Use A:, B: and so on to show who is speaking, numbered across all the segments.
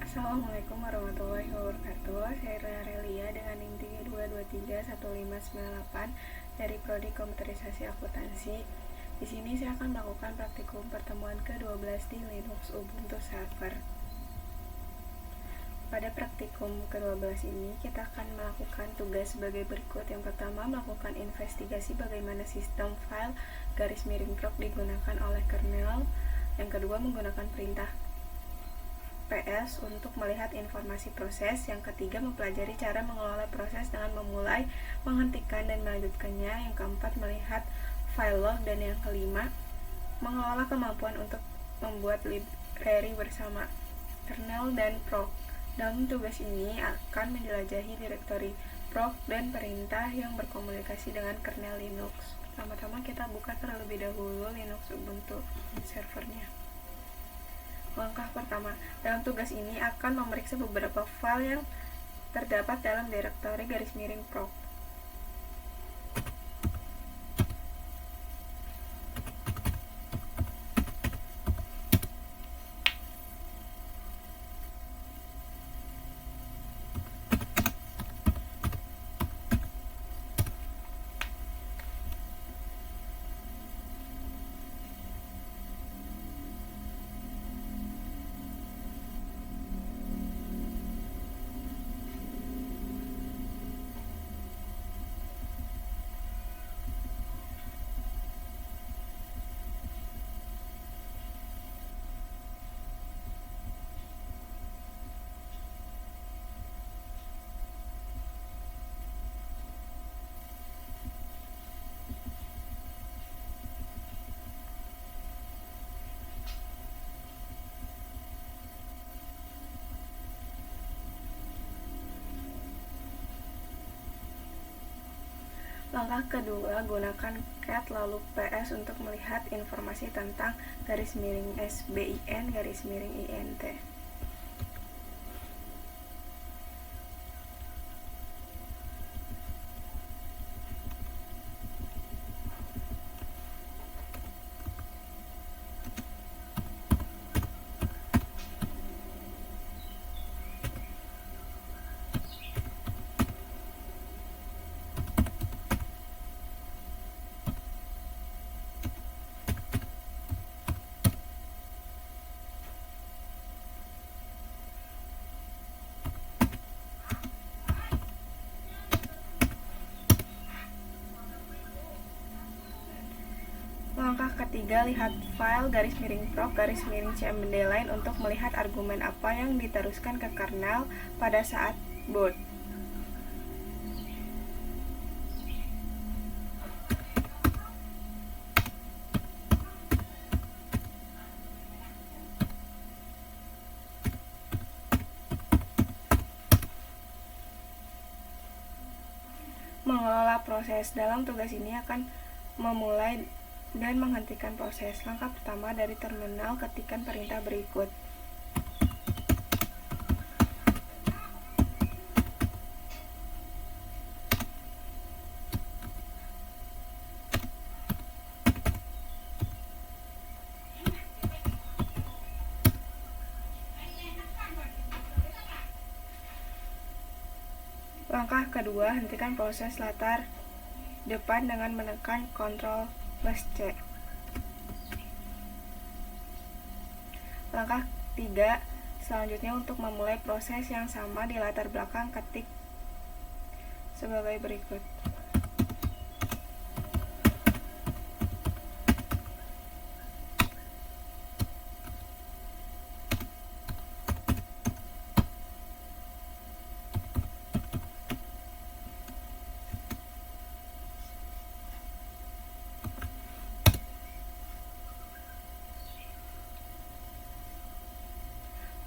A: Assalamualaikum warahmatullahi wabarakatuh. Saya Relia dengan NIM 32231598 dari Prodi Komputerisasi Akuntansi. Di sini saya akan melakukan praktikum pertemuan ke-12 di Linux Ubuntu Server. Pada praktikum ke-12 ini, kita akan melakukan tugas sebagai berikut. Yang pertama, melakukan investigasi bagaimana sistem file _proc digunakan oleh kernel. Yang kedua, menggunakan perintah PS untuk melihat informasi proses. Yang ketiga, mempelajari cara mengelola proses dengan memulai, menghentikan, dan melanjutkannya. Yang keempat, melihat file log. Dan yang kelima, mengelola kemampuan untuk membuat library bersama kernel dan proc. Dalam tugas ini akan menjelajahi direktori proc dan perintah yang berkomunikasi dengan kernel Linux. Pertama-tama kita buka terlebih dahulu Linux Ubuntu servernya. Langkah pertama, dalam tugas ini akan memeriksa beberapa file yang terdapat dalam direktori _proc. Langkah kedua, gunakan cat lalu PS untuk melihat informasi tentang _SBIN_INT. Langkah ketiga, lihat file _proc_cmd_line untuk melihat argumen apa yang diteruskan ke kernel pada saat boot. Mengelola proses. Dalam tugas ini akan memulai dan menghentikan proses. Langkah pertama, dari terminal ketikkan perintah berikut. Langkah kedua, hentikan proses latar depan dengan menekan Ctrl+C. Langkah 3, selanjutnya untuk memulai proses yang sama di latar belakang, ketik sebagai berikut.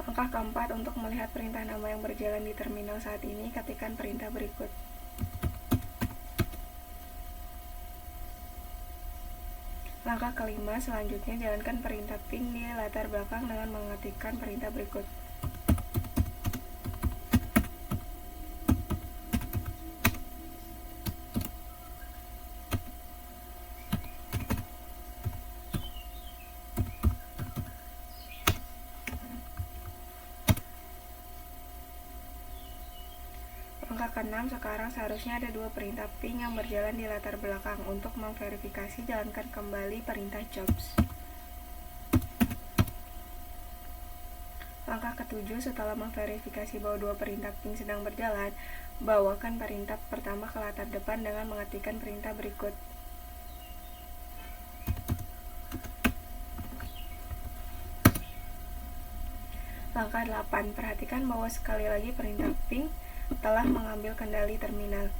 A: Langkah keempat, untuk melihat perintah nama yang berjalan di terminal saat ini, ketikkan perintah berikut. Langkah kelima, selanjutnya jalankan perintah ping di latar belakang dengan mengetikkan perintah berikut. ke-6, sekarang seharusnya ada 2 perintah ping yang berjalan di latar belakang. Untuk memverifikasi, jalankan kembali perintah jobs. Langkah ke-7, setelah memverifikasi bahwa 2 perintah ping sedang berjalan, bawakan perintah pertama ke latar depan dengan mengetikkan perintah berikut. Langkah 8, perhatikan bahwa sekali lagi perintah ping telah mengambil kendali terminal.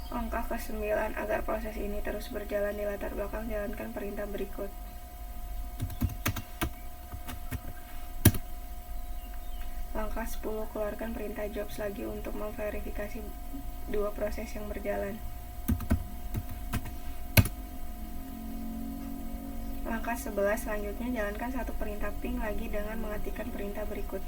A: Langkah ke-9, agar proses ini terus berjalan di latar belakang, jalankan perintah berikut. Langkah 10, keluarkan perintah jobs lagi untuk memverifikasi 2 proses yang berjalan. Langkah 11, selanjutnya jalankan 1 perintah ping lagi dengan mengetikkan perintah berikut.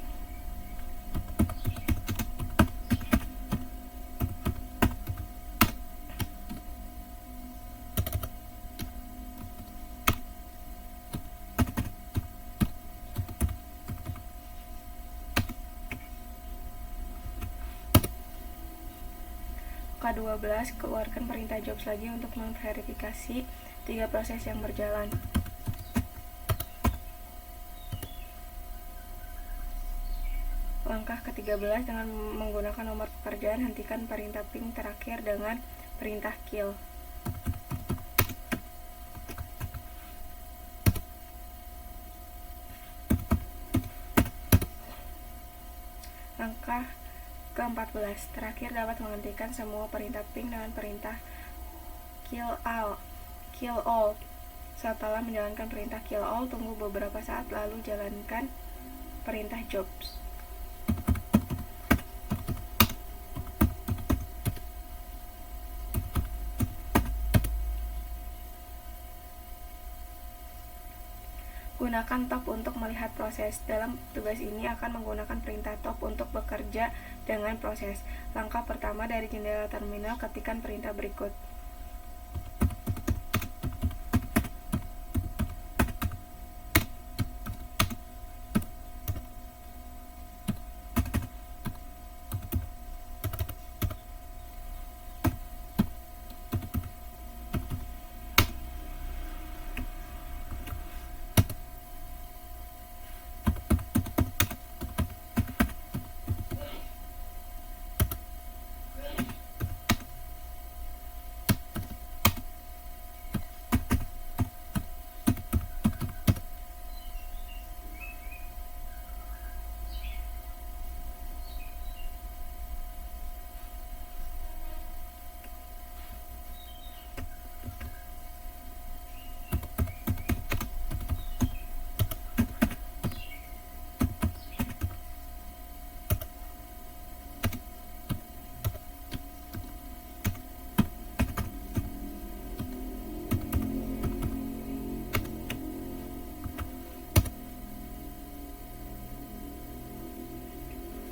A: Ke-12, keluarkan perintah jobs lagi untuk memverifikasi 3 proses yang berjalan. Langkah ke-13, dengan menggunakan nomor pekerjaan, hentikan perintah ping terakhir dengan perintah kill. Langkah ke-14, terakhir dapat menghentikan semua perintah ping dengan perintah kill all. Setelah menjalankan perintah kill all, tunggu beberapa saat lalu jalankan perintah jobs. Gunakan top untuk melihat proses. Dalam tugas ini akan menggunakan perintah top untuk bekerja dengan proses. Langkah pertama, dari jendela terminal, ketikkan perintah berikut.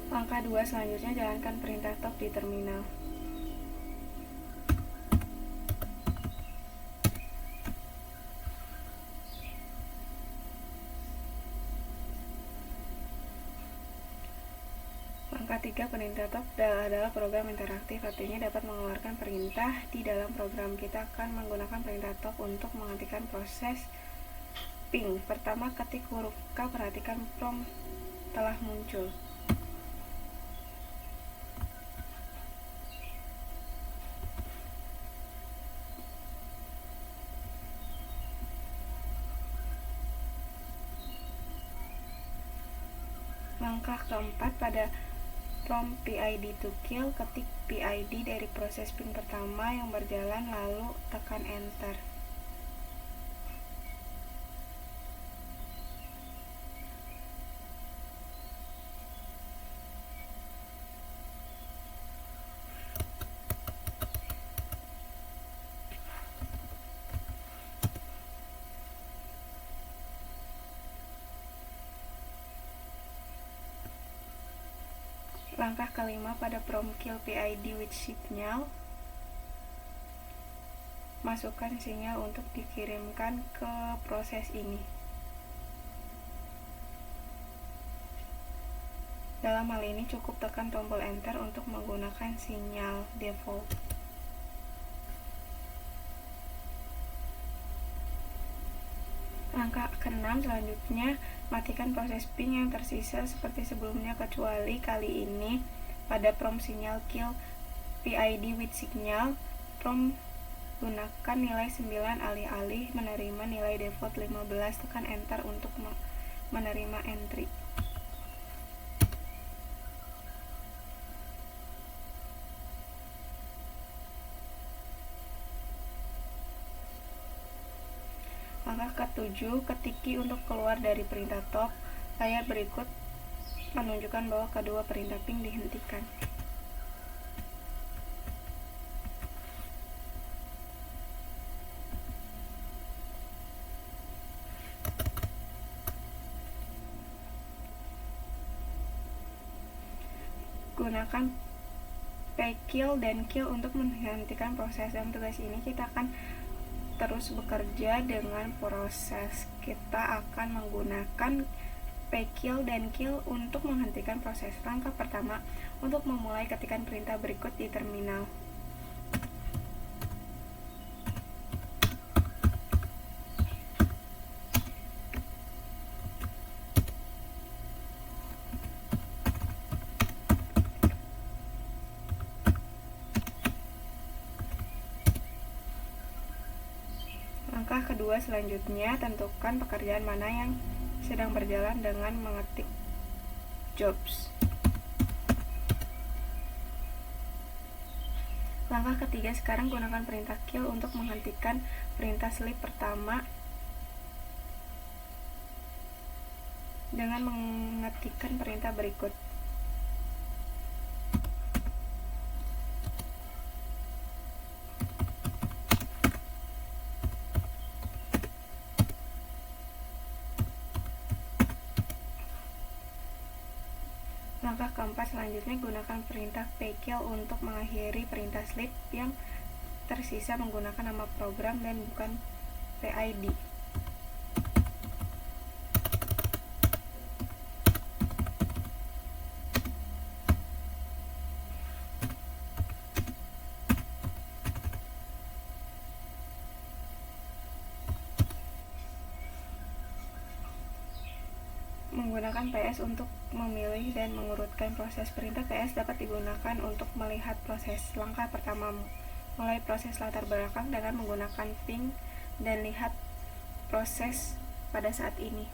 A: Langkah 2, selanjutnya jalankan perintah top di terminal. Langkah 3, perintah top adalah program interaktif, artinya dapat mengeluarkan perintah di dalam program. Kita akan menggunakan perintah top untuk menghentikan proses ping. Pertama, ketik huruf K, perhatikan prompt telah muncul. Langkah keempat, pada prompt PID to kill, ketik PID dari proses ping pertama yang berjalan lalu tekan enter. Langkah kelima, pada prompt kill PID with signal, masukkan sinyal untuk dikirimkan ke proses ini. Dalam hal ini cukup tekan tombol enter untuk menggunakan sinyal default. Langkah keenam selanjutnya, matikan proses ping yang tersisa seperti sebelumnya, kecuali kali ini pada prompt sinyal kill PID with signal, prompt gunakan nilai 9 alih-alih menerima nilai default 15, tekan enter untuk menerima entry. Langkah ketujuh, ketik key untuk keluar dari perintah top. Layar berikut menunjukkan bahwa kedua perintah ping dihentikan. Gunakan pkill dan kill untuk menghentikan proses. Dalam tugas ini kita akan terus bekerja dengan proses. Kita akan menggunakan pkill dan kill untuk menghentikan proses. Langkah pertama, untuk memulai ketikan perintah berikut di terminal. Langkah kedua selanjutnya, tentukan pekerjaan mana yang sedang berjalan dengan mengetik jobs. Langkah ketiga, sekarang gunakan perintah kill untuk menghentikan perintah sleep pertama dengan mengetikkan perintah berikut. Langkah keempat selanjutnya, gunakan perintah pkill untuk mengakhiri perintah sleep yang tersisa menggunakan nama program dan bukan PID. Menggunakan PS untuk memilih dan mengurutkan proses. Perintah PS dapat digunakan untuk melihat proses. Langkah pertama, mulai proses latar belakang dengan menggunakan ping dan lihat proses pada saat ini.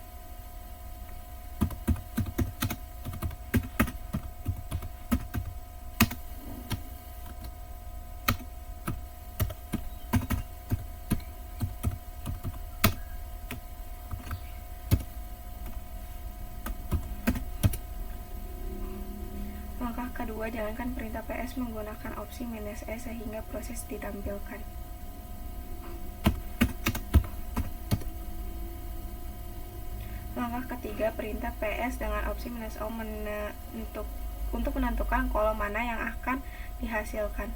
A: Langkah kedua, jalankan perintah PS menggunakan opsi "-e" sehingga proses ditampilkan. Langkah ketiga, perintah PS dengan opsi "-o" untuk menentukan kolom mana yang akan dihasilkan.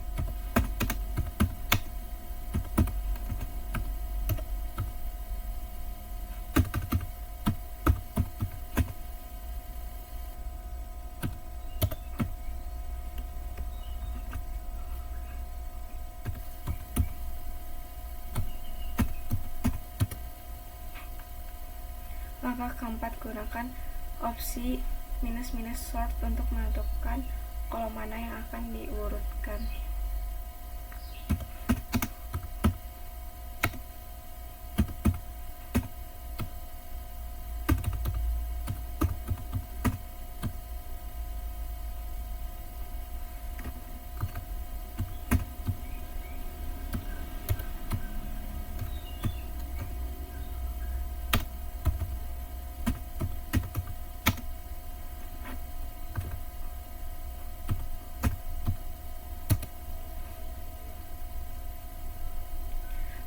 A: Langkah keempat, gunakan opsi "-sort" untuk menentukan kolom mana yang akan diurutkan.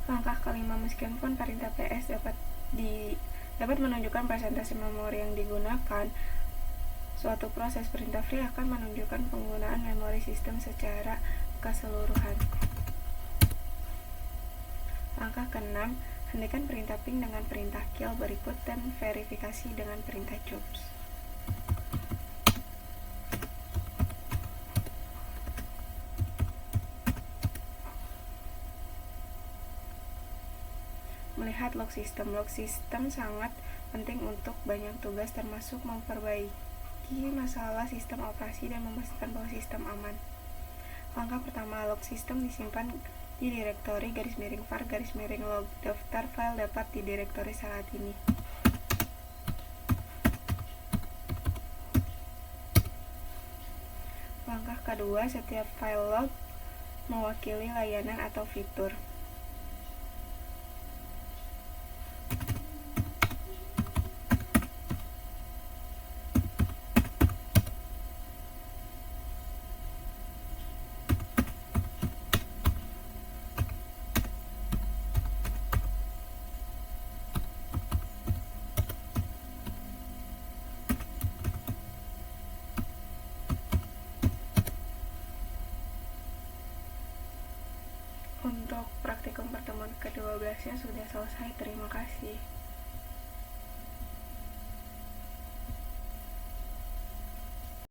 A: Langkah kelima, meskipun perintah PS dapat menunjukkan presentasi memori yang digunakan, Suatu proses perintah free akan menunjukkan penggunaan memori sistem secara keseluruhan. Langkah ke-6, hentikan perintah ping dengan perintah kill berikut dan verifikasi dengan perintah jobs. Melihat log sistem. Log sistem sangat penting untuk banyak tugas termasuk memperbaiki masalah sistem operasi dan memastikan bahwa sistem aman. Langkah pertama, log sistem disimpan di direktori _var_log. Daftar file dapat di direktori saat ini. Langkah kedua, setiap file log mewakili layanan atau fitur. Untuk praktikum pertemuan ke-12-nya sudah selesai. Terima kasih.